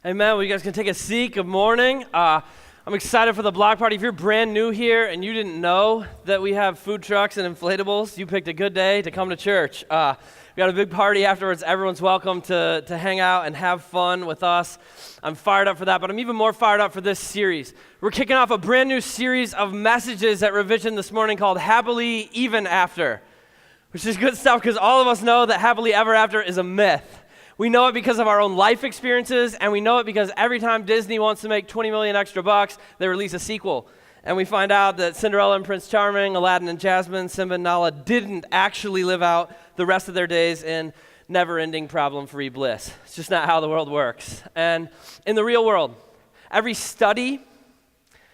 Amen. Well, you guys can take a seat. Good morning. I'm excited for the block party. If you're brand new here and you didn't know that we have food trucks and inflatables, you picked a good day to come to church. We got a big party afterwards. Everyone's welcome to hang out and have fun with us. I'm fired up for that, but I'm even more fired up for this series. We're kicking off a brand new series of messages at Revision this morning called Happily Even After, which is good stuff because all of us know that happily ever after is a myth. We know it because of our own life experiences, and we know it because every time Disney wants to make 20 million extra bucks, they release a sequel. And we find out that Cinderella and Prince Charming, Aladdin and Jasmine, Simba and Nala didn't actually live out the rest of their days in never-ending problem-free bliss. It's just not how the world works. And in the real world, every study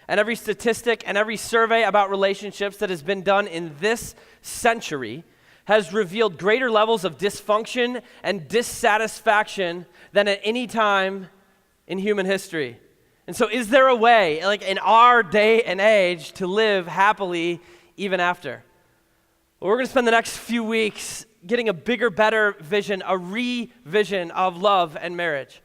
and every statistic and every survey about relationships that has been done in this century has revealed greater levels of dysfunction and dissatisfaction than at any time in human history. And so is there a way, like in our day and age, to live happily even after? Well, we're going to spend the next few weeks getting a bigger, better vision, a revision of love and marriage,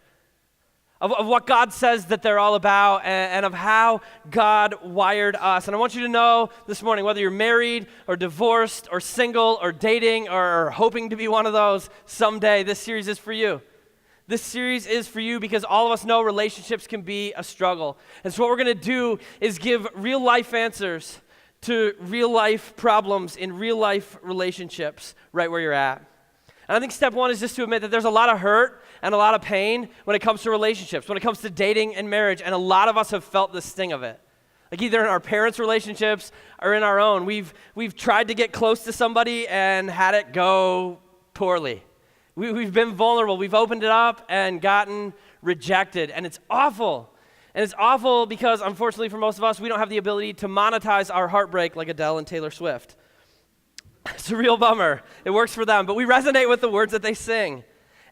of what God says that they're all about, and of how God wired us. And I want you to know this morning, whether you're married or divorced or single or dating or hoping to be one of those someday, this series is for you. This series is for you because all of us know relationships can be a struggle. And so what we're going to do is give real life answers to real life problems in real life relationships right where you're at. And I think step one is just to admit that there's a lot of hurt and a lot of pain when it comes to relationships, when it comes to dating and marriage, and a lot of us have felt the sting of it. Like either in our parents' relationships or in our own. We've tried to get close to somebody and had it go poorly. We've been vulnerable. We've opened it up and gotten rejected, and it's awful. And it's awful because, unfortunately for most of us, we don't have the ability to monetize our heartbreak like Adele and Taylor Swift. It's a real bummer. It works for them, but we resonate with the words that they sing.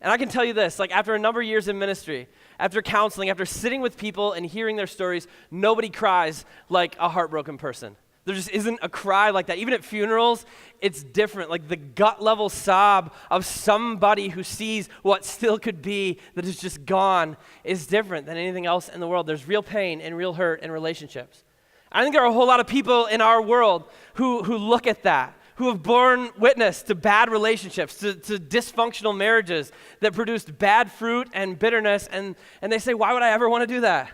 And I can tell you this, like after a number of years in ministry, after counseling, after sitting with people and hearing their stories, nobody cries like a heartbroken person. There just isn't a cry like that. Even at funerals, it's different. Like the gut level sob of somebody who sees what still could be that is just gone is different than anything else in the world. There's real pain and real hurt in relationships. I think there are a whole lot of people in our world who look at that, who have borne witness to bad relationships, to dysfunctional marriages that produced bad fruit and bitterness, and they say, why would I ever want to do that?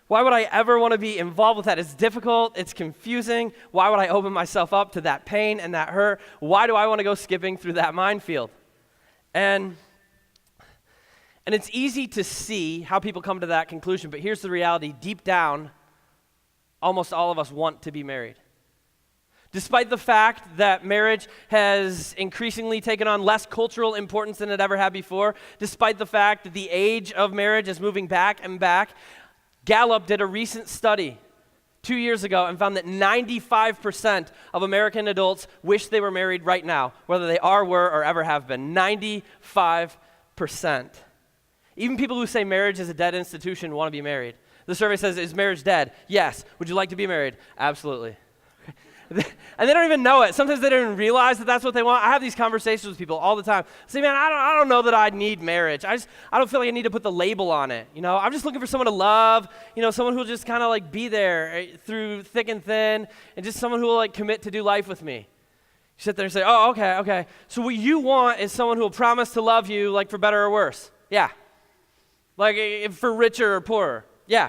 Why would I ever want to be involved with that? It's difficult, it's confusing. Why would I open myself up to that pain and that hurt? Why do I want to go skipping through that minefield? And it's easy to see how people come to that conclusion, but here's the reality. Deep down, almost all of us want to be married. Despite the fact that marriage has increasingly taken on less cultural importance than it ever had before, despite the fact that the age of marriage is moving back and back, Gallup did a recent study 2 years ago and found that 95% of American adults wish they were married right now, whether they are, were, or ever have been. 95%. Even people who say marriage is a dead institution want to be married. The survey says, is marriage dead? Yes. Would you like to be married? Absolutely. And they don't even know it. Sometimes they don't even realize that that's what they want. I have these conversations with people all the time. I say, man, I don't know that I need marriage. I don't feel like I need to put the label on it. You know, I'm just looking for someone to love. You know, someone who'll just kind of like be there through thick and thin, and just someone who will like commit to do life with me. You sit there and say, oh, okay. So what you want is someone who will promise to love you, like for better or worse. Yeah. Like for richer or poorer. Yeah.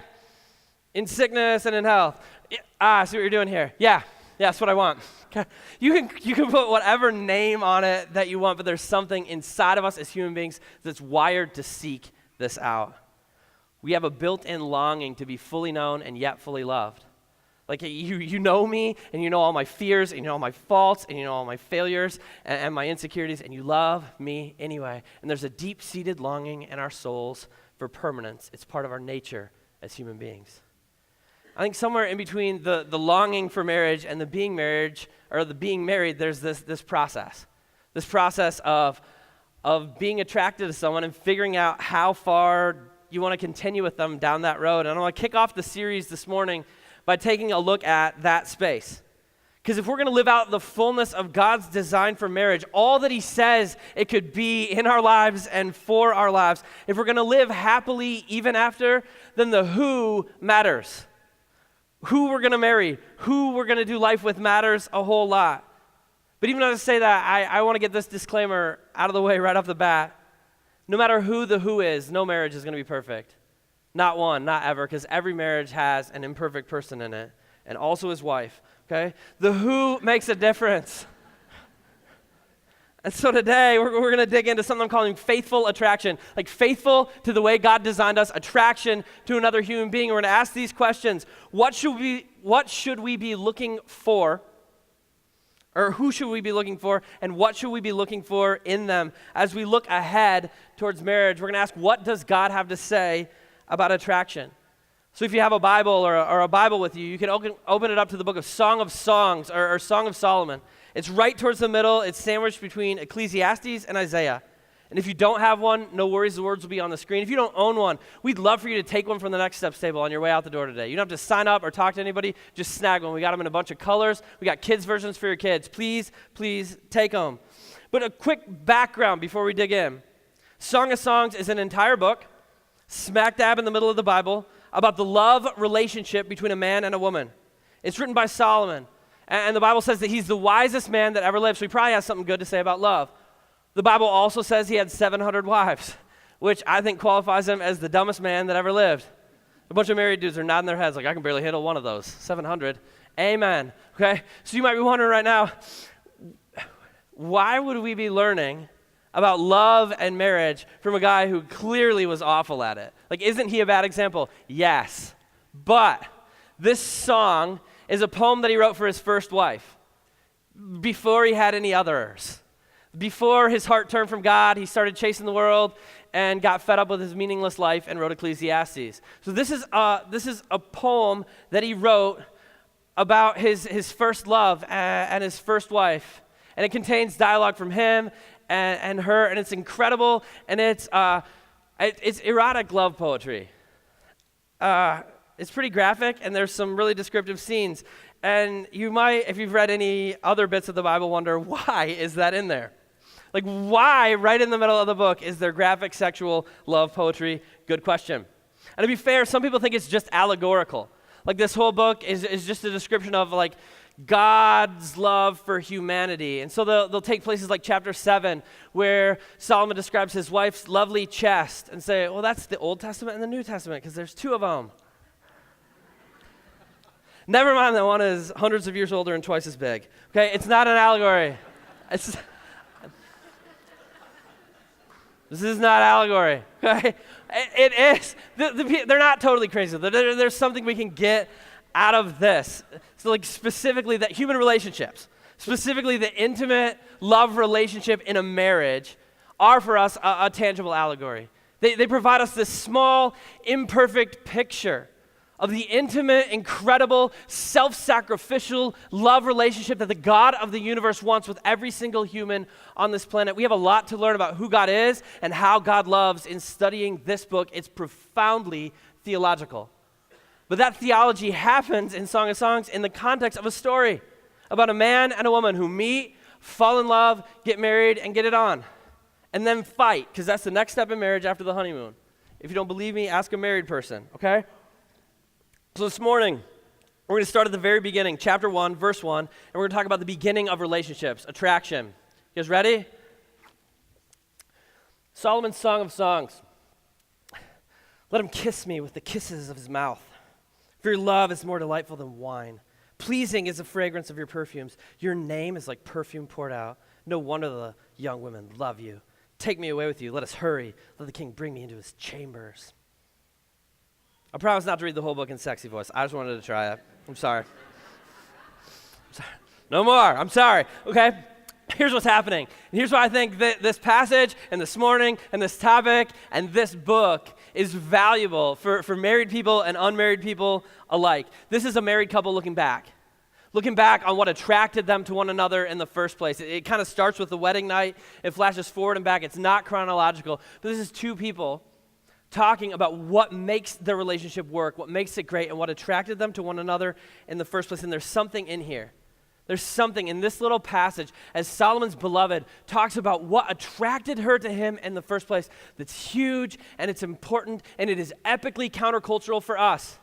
In sickness and in health. I see what you're doing here. Yeah. Yeah, that's what I want. Okay. You can put whatever name on it that you want, but there's something inside of us as human beings that's wired to seek this out. We have a built-in longing to be fully known and yet fully loved. Like you know me, and you know all my fears, and you know all my faults, and you know all my failures and my insecurities, and you love me anyway. And there's a deep-seated longing in our souls for permanence. It's part of our nature as human beings. I think somewhere in between the longing for marriage and the being married, there's this process. This process of being attracted to someone and figuring out how far you want to continue with them down that road. And I want to kick off the series this morning by taking a look at that space. Because if we're going to live out the fullness of God's design for marriage, all that he says it could be in our lives and for our lives, if we're going to live happily even after, then the who matters. Who we're going to marry, who we're going to do life with matters a whole lot. But even as I say that, I want to get this disclaimer out of the way right off the bat. No matter who the who is, no marriage is going to be perfect. Not one, not ever, because every marriage has an imperfect person in it, and also his wife. Okay? The who makes a difference. And so today, we're going to dig into something I'm calling faithful attraction. Like faithful to the way God designed us, attraction to another human being. And we're going to ask these questions. What should we be looking for? Or who should we be looking for? And what should we be looking for in them? As we look ahead towards marriage, we're going to ask, what does God have to say about attraction? So if you have a Bible or a Bible with you, you can open it up to the book of Song of Songs or Song of Solomon. It's right towards the middle. It's sandwiched between Ecclesiastes and Isaiah. And if you don't have one, no worries, the words will be on the screen. If you don't own one, we'd love for you to take one from the Next Steps table on your way out the door today. You don't have to sign up or talk to anybody. Just snag one. We got them in a bunch of colors. We got kids' versions for your kids. Please take them. But a quick background before we dig in. Song of Songs is an entire book, smack dab in the middle of the Bible, about the love relationship between a man and a woman. It's written by Solomon. And the Bible says that he's the wisest man that ever lived, so he probably has something good to say about love. The Bible also says he had 700 wives, which I think qualifies him as the dumbest man that ever lived. A bunch of married dudes are nodding their heads like, I can barely handle one of those. 700. Amen. Okay? So you might be wondering right now, why would we be learning about love and marriage from a guy who clearly was awful at it? Like, isn't he a bad example? Yes. But this song is a poem that he wrote for his first wife before he had any others. Before his heart turned from God, he started chasing the world and got fed up with his meaningless life and wrote Ecclesiastes. So this is a poem that he wrote about his first love and his first wife. And it contains dialogue from him and her, and it's incredible, and it's erotic love poetry. It's pretty graphic, and there's some really descriptive scenes. And you might, if you've read any other bits of the Bible, wonder, why is that in there? Like, why, right in the middle of the book, is there graphic sexual love poetry? Good question. And to be fair, some people think it's just allegorical. Like, this whole book is just a description of, like, God's love for humanity. And so they'll take places like chapter 7, where Solomon describes his wife's lovely chest and say, well, that's the Old Testament and the New Testament, because there's two of them. Never mind that one is hundreds of years older and twice as big. Okay, it's not an allegory. This is not allegory. Okay, it is. They're not totally crazy. There's something we can get out of this. So, like, specifically that human relationships, specifically the intimate love relationship in a marriage, are for us a tangible allegory. They provide us this small, imperfect picture of the intimate, incredible, self-sacrificial love relationship that the God of the universe wants with every single human on this planet. We have a lot to learn about who God is and how God loves in studying this book. It's profoundly theological. But that theology happens in Song of Songs in the context of a story about a man and a woman who meet, fall in love, get married, and get it on. And then fight, because that's the next step in marriage after the honeymoon. If you don't believe me, ask a married person, okay? So this morning, we're going to start at the very beginning, chapter 1, verse 1, and we're going to talk about the beginning of relationships, attraction. You guys ready? Solomon's Song of Songs. Let him kiss me with the kisses of his mouth. For your love is more delightful than wine. Pleasing is the fragrance of your perfumes. Your name is like perfume poured out. No wonder the young women love you. Take me away with you. Let us hurry. Let the king bring me into his chambers. I promise not to read the whole book in sexy voice. I just wanted to try it. I'm sorry. No more. I'm sorry. Okay? Here's what's happening. And here's why I think that this passage and this morning and this topic and this book is valuable for married people and unmarried people alike. This is a married couple looking back on what attracted them to one another in the first place. It kind of starts with the wedding night. It flashes forward and back. It's not chronological. But this is two people talking about what makes their relationship work, what makes it great, and what attracted them to one another in the first place. And there's something in here There's something in this little passage as Solomon's beloved talks about what attracted her to him in the first place that's huge and it's important and it is epically countercultural for us.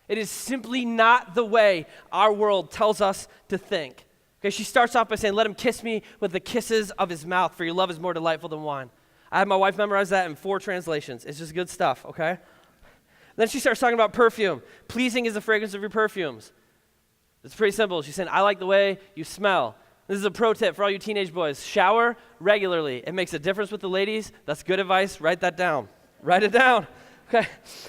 It is simply not the way our world tells us to think. Okay, she starts off by saying, let him kiss me with the kisses of his mouth, for your love is more delightful than wine. I had my wife memorize that in 4 translations. It's just good stuff, okay? Then she starts talking about perfume. Pleasing is the fragrance of your perfumes. It's pretty simple. She's saying, I like the way you smell. This is a pro tip for all you teenage boys. Shower regularly. It makes a difference with the ladies. That's good advice. Write that down. Write it down. Okay.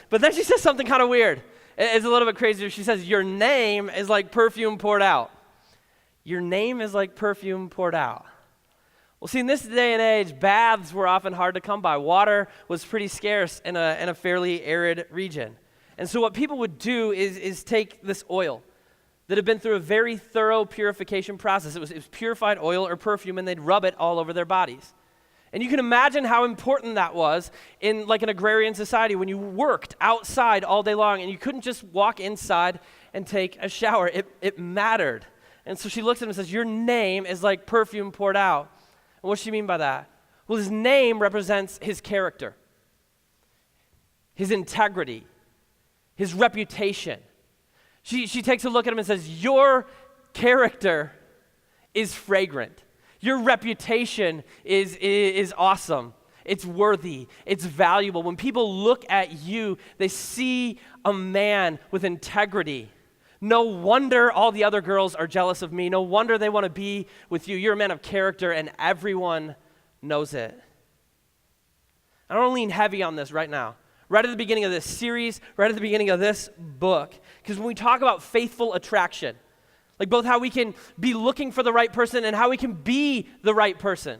But then she says something kind of weird. It's a little bit crazier. She says, your name is like perfume poured out. Your name is like perfume poured out. Well, see, in this day and age, baths were often hard to come by. Water was pretty scarce in a fairly arid region. And so what people would do is take this oil that had been through a very thorough purification process. It was purified oil or perfume, and they'd rub it all over their bodies. And you can imagine how important that was in like an agrarian society when you worked outside all day long and you couldn't just walk inside and take a shower. It mattered. And so she looks at him and says, your name is like perfume poured out. And what does she mean by that? Well, his name represents his character, his integrity, his reputation. She takes a look at him and says, your character is fragrant. Your reputation is awesome. It's worthy. It's valuable. When people look at you, they see a man with integrity. No wonder all the other girls are jealous of me. No wonder they want to be with you. You're a man of character, and everyone knows it. I want to lean heavy on this right now. Right at the beginning of this series, right at the beginning of this book. Because when we talk about faithful attraction, like both how we can be looking for the right person and how we can be the right person.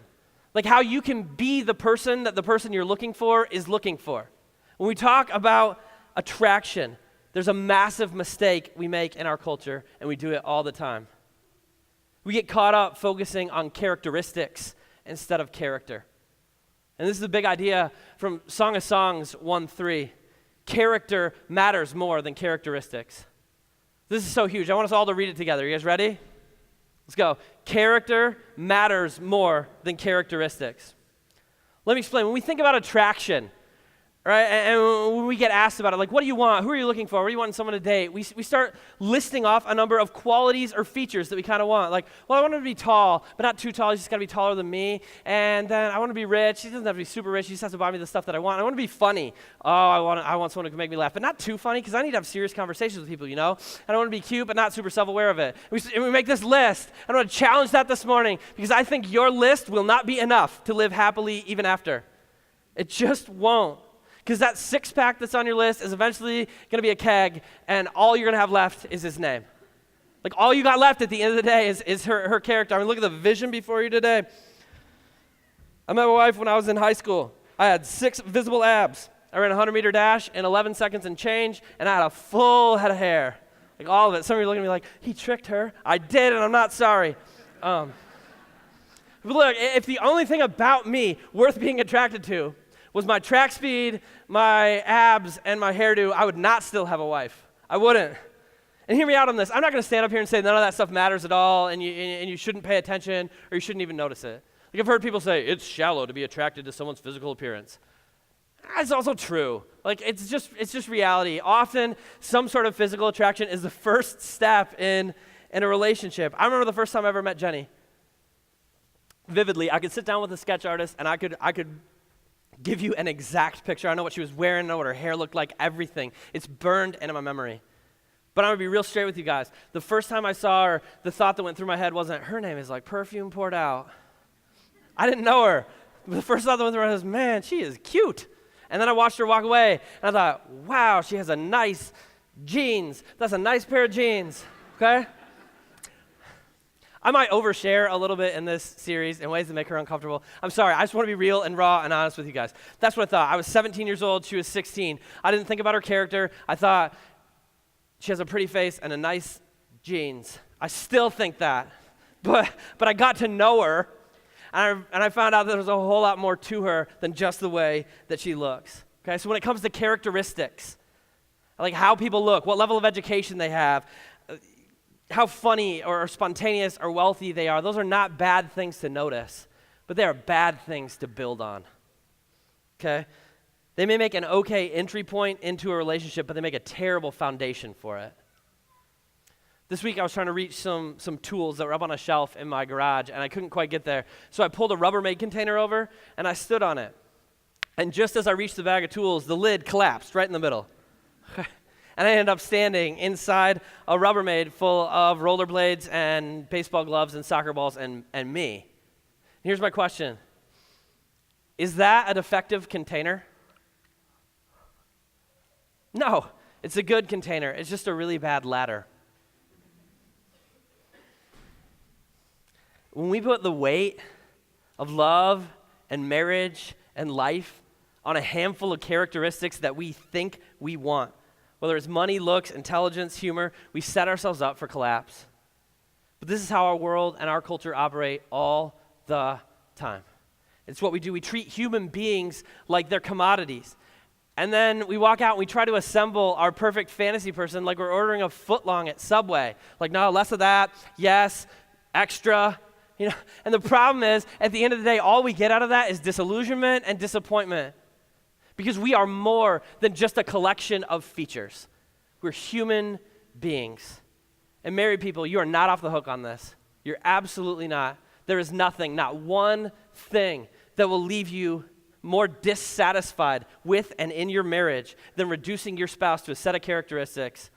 Like how you can be the person that the person you're looking for is looking for. When we talk about attraction, there's a massive mistake we make in our culture, and we do it all the time. We get caught up focusing on characteristics instead of character. And this is the big idea from Song of Songs 1:3. Character matters more than characteristics. This is so huge. I want us all to read it together. You guys ready? Let's go. Character matters more than characteristics. Let me explain. When we think about attraction, right, and when we get asked about it, like, what do you want? Who are you looking for? What do you want in someone to date? We start listing off a number of qualities or features that we kind of want. Like, well, I want him to be tall, but not too tall. He's just got to be taller than me. And then I want to be rich. He doesn't have to be super rich. He just has to buy me the stuff that I want. I want to be funny. Oh, I want someone who can make me laugh, but not too funny because I need to have serious conversations with people, you know? I don't want to be cute, but not super self-aware of it. And we make this list. I want to challenge that this morning because I think your list will not be enough to live happily even after. It just won't. Because that six-pack that's on your list is eventually going to be a keg, and all you're going to have left is his name. Like, all you got left at the end of the day is her character. I mean, look at the vision before you today. I met my wife when I was in high school. I had 6 visible abs. I ran a 100-meter dash in 11 seconds and change, and I had a full head of hair. Like, all of it. Some of you are looking at me like, he tricked her. I did, and I'm not sorry. But look, if the only thing about me worth being attracted to was my track speed, my abs, and my hairdo, I would not still have a wife. I wouldn't. And hear me out on this. I'm not going to stand up here and say none of that stuff matters at all, and you shouldn't pay attention, or you shouldn't even notice it. Like I've heard people say, it's shallow to be attracted to someone's physical appearance. That's also true. Like it's just reality. Often, some sort of physical attraction is the first step in a relationship. I remember the first time I ever met Jenny. Vividly, I could sit down with a sketch artist, and I could give you an exact picture. I know what she was wearing, I know what her hair looked like, everything. It's burned into my memory. But I'm going to be real straight with you guys. The first time I saw her, the thought that went through my head wasn't, her name is like perfume poured out. I didn't know her. But the first thought that went through my head was, man, she is cute. And then I watched her walk away, and I thought, wow, she has a nice jeans. That's a nice pair of jeans, okay? I might overshare a little bit in this series in ways that make her uncomfortable. I'm sorry. I just want to be real and raw and honest with you guys. That's what I thought. I was 17 years old. She was 16. I didn't think about her character. I thought she has a pretty face and a nice jeans. I still think that. But I got to know her, and I found out that there's a whole lot more to her than just the way that she looks. Okay, so when it comes to characteristics, like how people look, what level of education they have, how funny or spontaneous or wealthy they are. Those are not bad things to notice, but they are bad things to build on, okay? They may make an okay entry point into a relationship, but they make a terrible foundation for it. This week I was trying to reach some tools that were up on a shelf in my garage, and I couldn't quite get there. So I pulled a Rubbermaid container over, and I stood on it. And just as I reached the bag of tools, the lid collapsed right in the middle. And I ended up standing inside a Rubbermaid full of rollerblades and baseball gloves and soccer balls and me. Here's my question. Is that a defective container? No, it's a good container. It's just a really bad ladder. When we put the weight of love and marriage and life on a handful of characteristics that we think we want, whether it's money, looks, intelligence, humor, we set ourselves up for collapse. But this is how our world and our culture operate all the time. It's what we do. We treat human beings like they're commodities. And then we walk out and we try to assemble our perfect fantasy person like we're ordering a footlong at Subway. Like, no, less of that, yes, extra. You know, and the problem is, at the end of the day, all we get out of that is disillusionment and disappointment. Because we are more than just a collection of features. We're human beings. And married people, you are not off the hook on this. You're absolutely not. There is nothing, not one thing that will leave you more dissatisfied with and in your marriage than reducing your spouse to a set of characteristics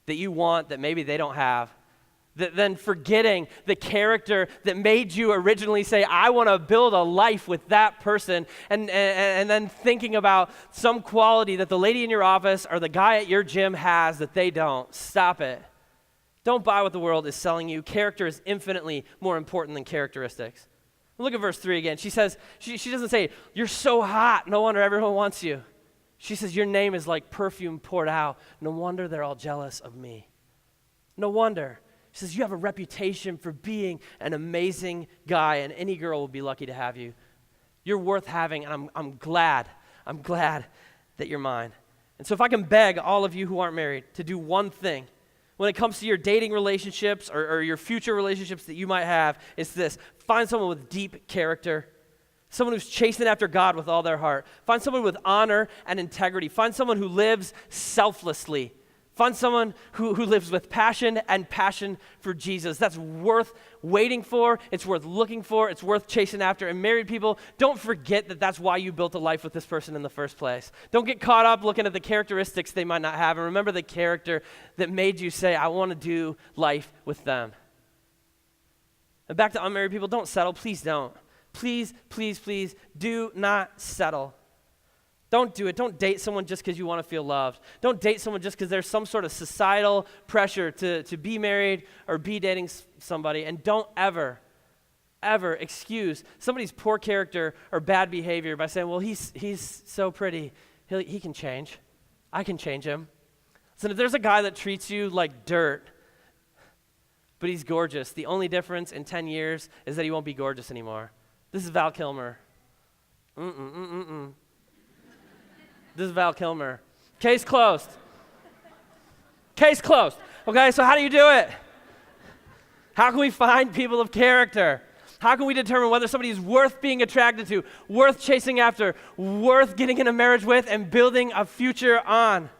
that you want that maybe they don't have. Than forgetting the character that made you originally say, I want to build a life with that person, and then thinking about some quality that the lady in your office or the guy at your gym has that they don't. Stop it. Don't buy what the world is selling you. Character is infinitely more important than characteristics. Look at verse 3 again. She says, she doesn't say, you're so hot, no wonder everyone wants you. She says, your name is like perfume poured out. No wonder they're all jealous of me. No wonder. She says, you have a reputation for being an amazing guy, and any girl will be lucky to have you. You're worth having, and I'm glad that you're mine. And so if I can beg all of you who aren't married to do one thing, when it comes to your dating relationships or your future relationships that you might have, it's this. Find someone with deep character, someone who's chasing after God with all their heart. Find someone with honor and integrity. Find someone who lives selflessly. Find someone who lives with passion and passion for Jesus. That's worth waiting for. It's worth looking for. It's worth chasing after. And married people, don't forget that that's why you built a life with this person in the first place. Don't get caught up looking at the characteristics they might not have. And remember the character that made you say, I want to do life with them. And back to unmarried people, don't settle. Please don't. Please, please, please do not settle. Don't do it. Don't date someone just because you want to feel loved. Don't date someone just because there's some sort of societal pressure to be married or be dating somebody. And don't ever excuse somebody's poor character or bad behavior by saying, well, he's so pretty. He can change. I can change him. So if there's a guy that treats you like dirt, but he's gorgeous, the only difference in 10 years is that he won't be gorgeous anymore. This is Val Kilmer. This is Val Kilmer. Case closed. Case closed. Okay, so how do you do it? How can we find people of character? How can we determine whether somebody is worth being attracted to, worth chasing after, worth getting in a marriage with, and building a future on?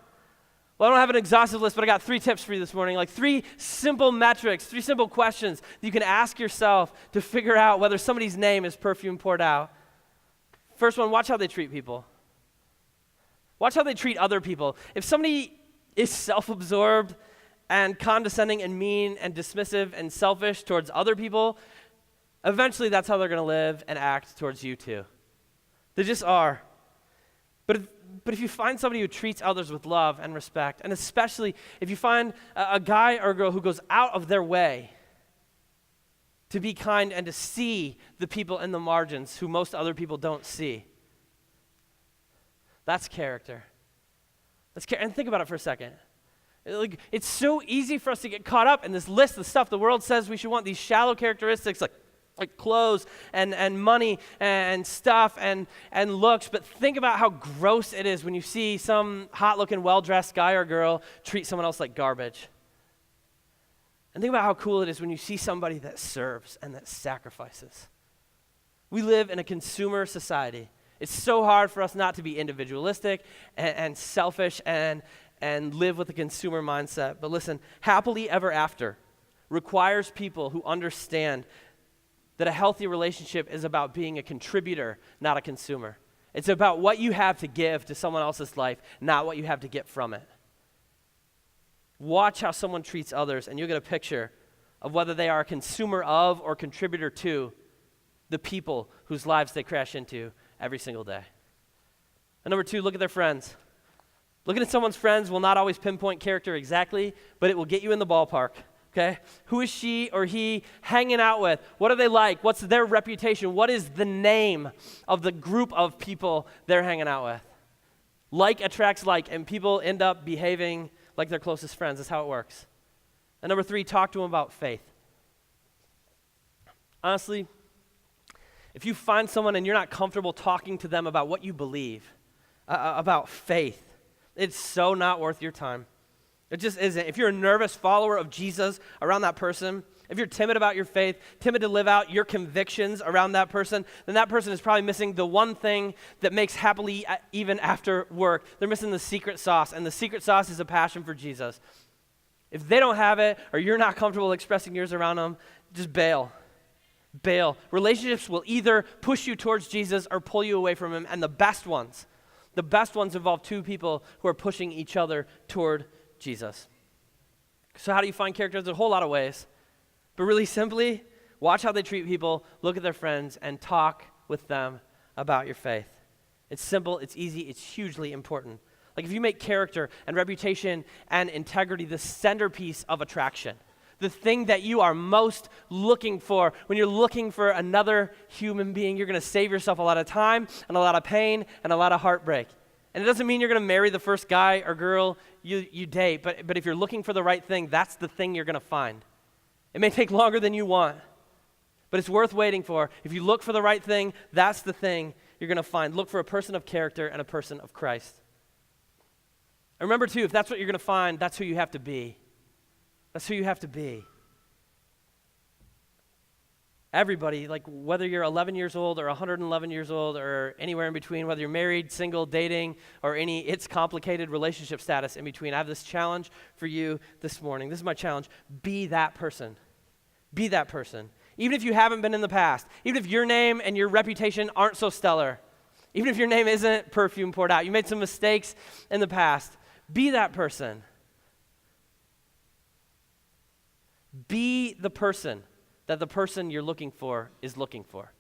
Well, I don't have an exhaustive list, but I got 3 tips for you this morning, like 3 simple metrics, 3 simple questions that you can ask yourself to figure out whether somebody's name is perfume poured out. First one, watch how they treat people. Watch how they treat other people. If somebody is self-absorbed and condescending and mean and dismissive and selfish towards other people, eventually that's how they're going to live and act towards you too. They just are. But if you find somebody who treats others with love and respect, and especially if you find a guy or a girl who goes out of their way to be kind and to see the people in the margins who most other people don't see, that's character. And think about it for a second. It's so easy for us to get caught up in this list of stuff the world says we should want, these shallow characteristics like clothes and money and stuff and looks. But think about how gross it is when you see some hot-looking, well-dressed guy or girl treat someone else like garbage. And think about how cool it is when you see somebody that serves and that sacrifices. We live in a consumer society. It's so hard for us not to be individualistic and selfish and live with a consumer mindset. But listen, happily ever after requires people who understand that a healthy relationship is about being a contributor, not a consumer. It's about what you have to give to someone else's life, not what you have to get from it. Watch how someone treats others, and you'll get a picture of whether they are a consumer of or contributor to the people whose lives they crash into every single day. And number 2, look at their friends. Looking at someone's friends will not always pinpoint character exactly, but it will get you in the ballpark, okay? Who is she or he hanging out with? What are they like? What's their reputation? What is the name of the group of people they're hanging out with? Like attracts like, and people end up behaving like their closest friends. That's how it works. And number 3, talk to them about faith. Honestly, if you find someone and you're not comfortable talking to them about what you believe, about faith, it's so not worth your time. It just isn't. If you're a nervous follower of Jesus around that person, if you're timid about your faith, timid to live out your convictions around that person, then that person is probably missing the one thing that makes happily even after work. They're missing the secret sauce, and the secret sauce is a passion for Jesus. If they don't have it, or you're not comfortable expressing yours around them, just bail. Bail. Relationships will either push you towards Jesus or pull you away from him, and the best ones involve two people who are pushing each other toward Jesus. So how do you find character? There's a whole lot of ways. But really simply, watch how they treat people, look at their friends, and talk with them about your faith. It's simple, it's easy, it's hugely important. Like if you make character and reputation and integrity the centerpiece of attraction, the thing that you are most looking for, when you're looking for another human being, you're going to save yourself a lot of time and a lot of pain and a lot of heartbreak. And it doesn't mean you're going to marry the first guy or girl you date, but if you're looking for the right thing, that's the thing you're going to find. It may take longer than you want, but it's worth waiting for. If you look for the right thing, that's the thing you're going to find. Look for a person of character and a person of Christ. And remember, too, if that's what you're going to find, that's who you have to be. That's who you have to be. Everybody, like whether you're 11 years old or 111 years old or anywhere in between, whether you're married, single, dating, or any it's complicated relationship status in between, I have this challenge for you this morning. This is my challenge. Be that person. Be that person. Even if you haven't been in the past, even if your name and your reputation aren't so stellar, even if your name isn't perfume poured out, you made some mistakes in the past, be that person. Be the person that the person you're looking for is looking for.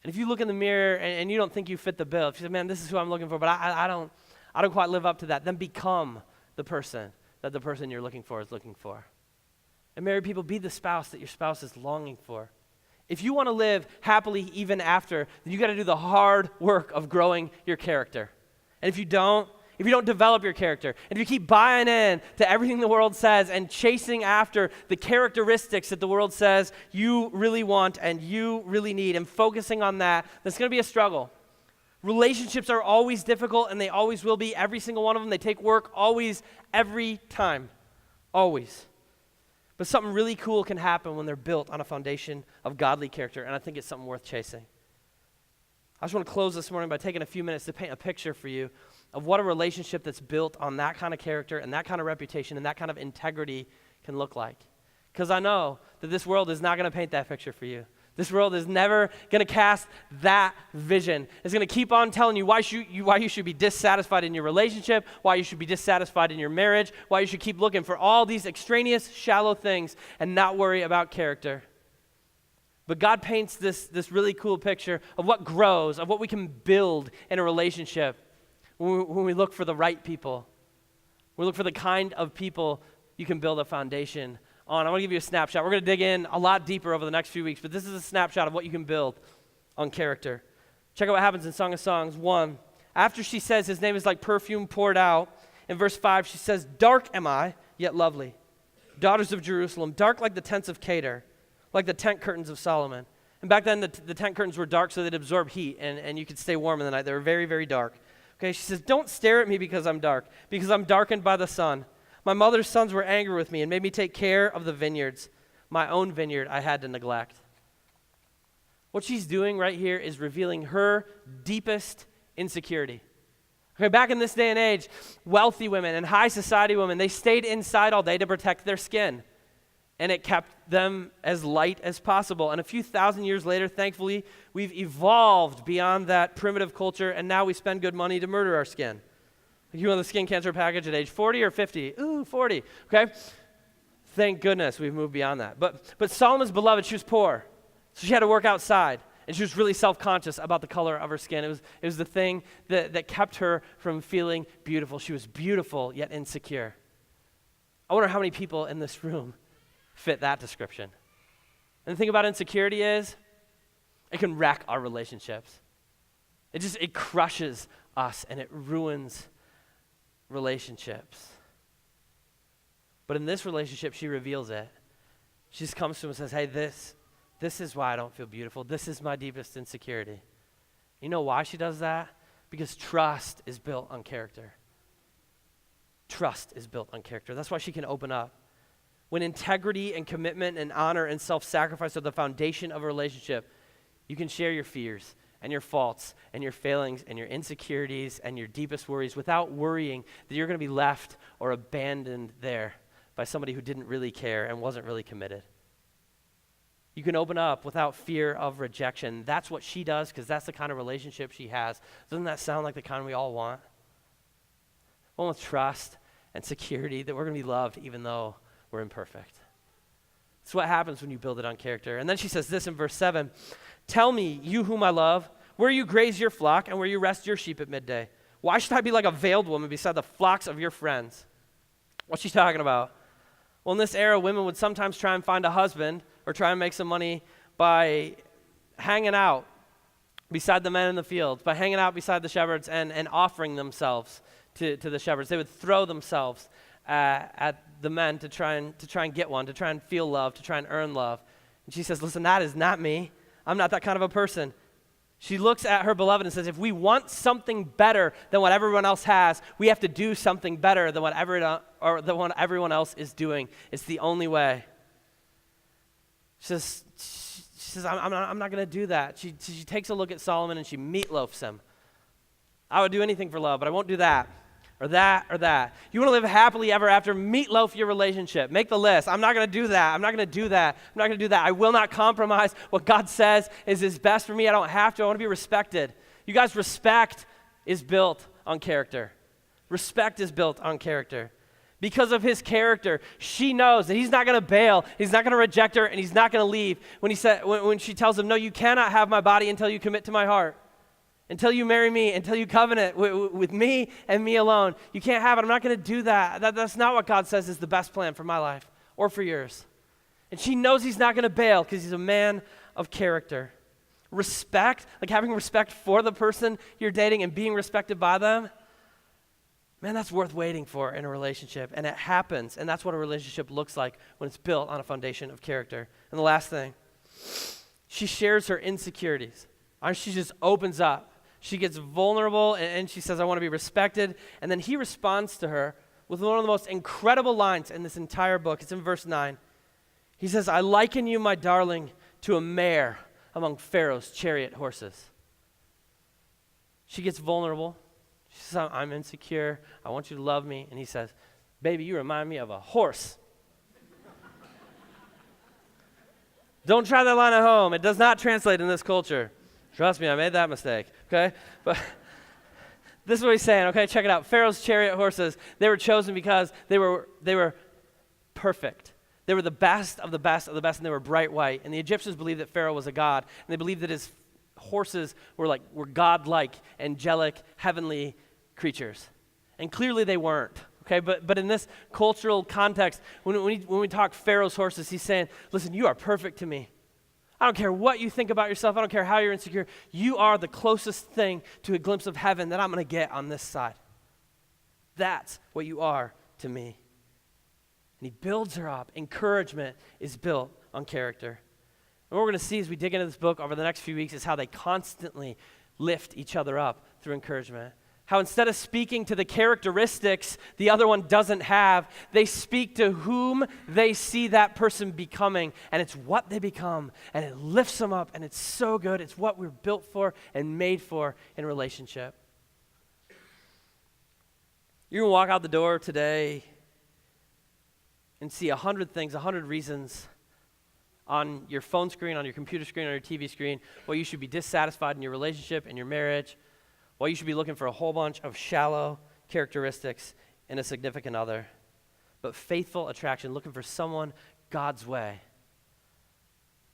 And if you look in the mirror and you don't think you fit the bill, if you say, man, this is who I'm looking for, but I don't quite live up to that, then become the person that the person you're looking for is looking for. And married people, be the spouse that your spouse is longing for. If you want to live happily even after, then you got to do the hard work of growing your character. And if you don't develop your character, and if you keep buying in to everything the world says and chasing after the characteristics that the world says you really want and you really need and focusing on that, that's going to be a struggle. Relationships are always difficult, and they always will be, every single one of them. They take work always, every time, always. But something really cool can happen when they're built on a foundation of godly character, and I think it's something worth chasing. I just want to close this morning by taking a few minutes to paint a picture for you of what a relationship that's built on that kind of character and that kind of reputation and that kind of integrity can look like. Because I know that this world is not going to paint that picture for you. This world is never going to cast that vision. It's going to keep on telling you why you should be dissatisfied in your relationship, why you should be dissatisfied in your marriage, why you should keep looking for all these extraneous, shallow things and not worry about character. But God paints this really cool picture of what grows, of what we can build in a relationship when we look for the right people. We look for the kind of people you can build a foundation on. I want to give you a snapshot. We're going to dig in a lot deeper over the next few weeks, but this is a snapshot of what you can build on character. Check out what happens in Song of Songs 1. After she says his name is like perfume poured out, in verse 5 she says, "Dark am I, yet lovely. Daughters of Jerusalem, dark like the tents of Kedar, like the tent curtains of Solomon." And back then the tent curtains were dark so they'd absorb heat and you could stay warm in the night. They were very, very dark. Okay, she says, "Don't stare at me because I'm dark, because I'm darkened by the sun. My mother's sons were angry with me and made me take care of the vineyards. My own vineyard I had to neglect. What she's doing right here is revealing her deepest insecurity. Okay, back in this day and age, wealthy women and high society women, they stayed inside all day to protect their skin. And it kept them as light as possible. And a few thousand years later, thankfully, we've evolved beyond that primitive culture, and now we spend good money to murder our skin. You want the skin cancer package at age 40 or 50? Ooh, 40, okay? Thank goodness we've moved beyond that. But Solomon's beloved, she was poor, so she had to work outside, and she was really self-conscious about the color of her skin. It was the thing that kept her from feeling beautiful. She was beautiful, yet insecure. I wonder how many people in this room fit that description. And the thing about insecurity is, it can wreck our relationships. It crushes us, and it ruins relationships. But in this relationship, she reveals it. She just comes to him and says, hey, this is why I don't feel beautiful. This is my deepest insecurity. You know why she does that? Because trust is built on character. Trust is built on character. That's why she can open up. When integrity and commitment and honor and self-sacrifice are the foundation of a relationship, you can share your fears and your faults and your failings and your insecurities and your deepest worries without worrying that you're going to be left or abandoned there by somebody who didn't really care and wasn't really committed. You can open up without fear of rejection. That's what she does because that's the kind of relationship she has. Doesn't that sound like the kind we all want? One with trust and security that we're going to be loved even though we're imperfect. It's what happens when you build it on character. And then she says this in verse 7, tell me, you whom I love, where you graze your flock and where you rest your sheep at midday. Why should I be like a veiled woman beside the flocks of your friends? What's she talking about? Well, in this era, women would sometimes try and find a husband or try and make some money by hanging out beside the men in the fields, by hanging out beside the shepherds and offering themselves to the shepherds. They would throw themselves at the men to try and get one, to try and feel love, to try and earn love. And she says, listen, that is not me. I'm not that kind of a person. She looks at her beloved and says, if we want something better than what everyone else has, we have to do something better than what everyone else is doing. It's the only way. She says, I'm not going to do that. She takes a look at Solomon and she meatloafs him. I would do anything for love, but I won't do that. Or that, or that. You want to live happily ever after, meatloaf your relationship. Make the list. I'm not going to do that. I'm not going to do that. I'm not going to do that. I will not compromise what God says is best for me. I don't have to. I want to be respected. You guys, respect is built on character. Respect is built on character. Because of his character, she knows that he's not going to bail, he's not going to reject her, and he's not going to leave. When she tells him, no, you cannot have my body until you commit to my heart. Until you marry me, until you covenant with me and me alone. You can't have it. I'm not going to do that. That's not what God says is the best plan for my life or for yours. And she knows he's not going to bail because he's a man of character. Respect, like having respect for the person you're dating and being respected by them, man, that's worth waiting for in a relationship. And it happens, and that's what a relationship looks like when it's built on a foundation of character. And the last thing, she shares her insecurities. She just opens up. She gets vulnerable, and she says, I want to be respected. And then he responds to her with one of the most incredible lines in this entire book. It's in verse 9. He says, I liken you, my darling, to a mare among Pharaoh's chariot horses. She gets vulnerable. She says, I'm insecure. I want you to love me. And he says, baby, you remind me of a horse. Don't try that line at home. It does not translate in this culture. Trust me, I made that mistake, okay? But this is what he's saying, okay? Check it out. Pharaoh's chariot horses, they were chosen because they were perfect. They were the best of the best of the best, and they were bright white. And the Egyptians believed that Pharaoh was a god, and they believed that his horses were god-like, angelic, heavenly creatures. And clearly they weren't, okay? But in this cultural context, when we talk Pharaoh's horses, he's saying, listen, you are perfect to me. I don't care what you think about yourself. I don't care how you're insecure. You are the closest thing to a glimpse of heaven that I'm going to get on this side. That's what you are to me. And he builds her up. Encouragement is built on character. And what we're going to see as we dig into this book over the next few weeks is how they constantly lift each other up through encouragement. How instead of speaking to the characteristics the other one doesn't have, they speak to whom they see that person becoming, and it's what they become, and it lifts them up, and it's so good. It's what we're built for and made for in relationship. You're going to walk out the door today and see 100 things, 100 reasons on your phone screen, on your computer screen, on your TV screen, why you should be dissatisfied in your relationship, in your marriage, why you should be looking for a whole bunch of shallow characteristics in a significant other. But faithful attraction, looking for someone God's way.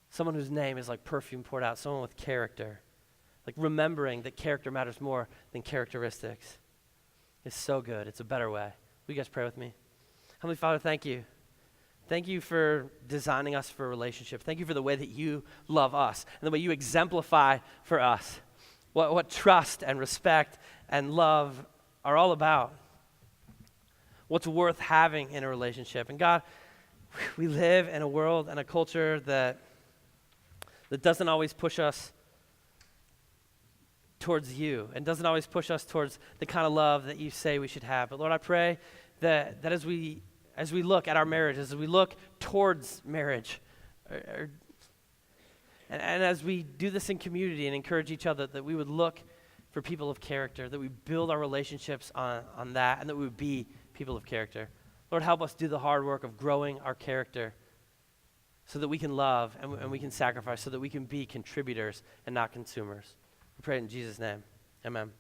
Someone whose name is like perfume poured out, someone with character. Like remembering that character matters more than characteristics. It's so good. It's a better way. Will you guys pray with me? Heavenly Father, thank you. Thank you for designing us for a relationship. Thank you for the way that you love us and the way you exemplify for us what trust and respect and love are all about. What's worth having in a relationship. And God, we live in a world and a culture that doesn't always push us towards you and doesn't always push us towards the kind of love that you say we should have. But Lord, I pray that as we look at our marriage, as we look towards marriage, and as we do this in community and encourage each other, that we would look for people of character, that we build our relationships on that, and that we would be people of character. Lord, help us do the hard work of growing our character so that we can love and we can sacrifice, so that we can be contributors and not consumers. We pray it in Jesus' name. Amen.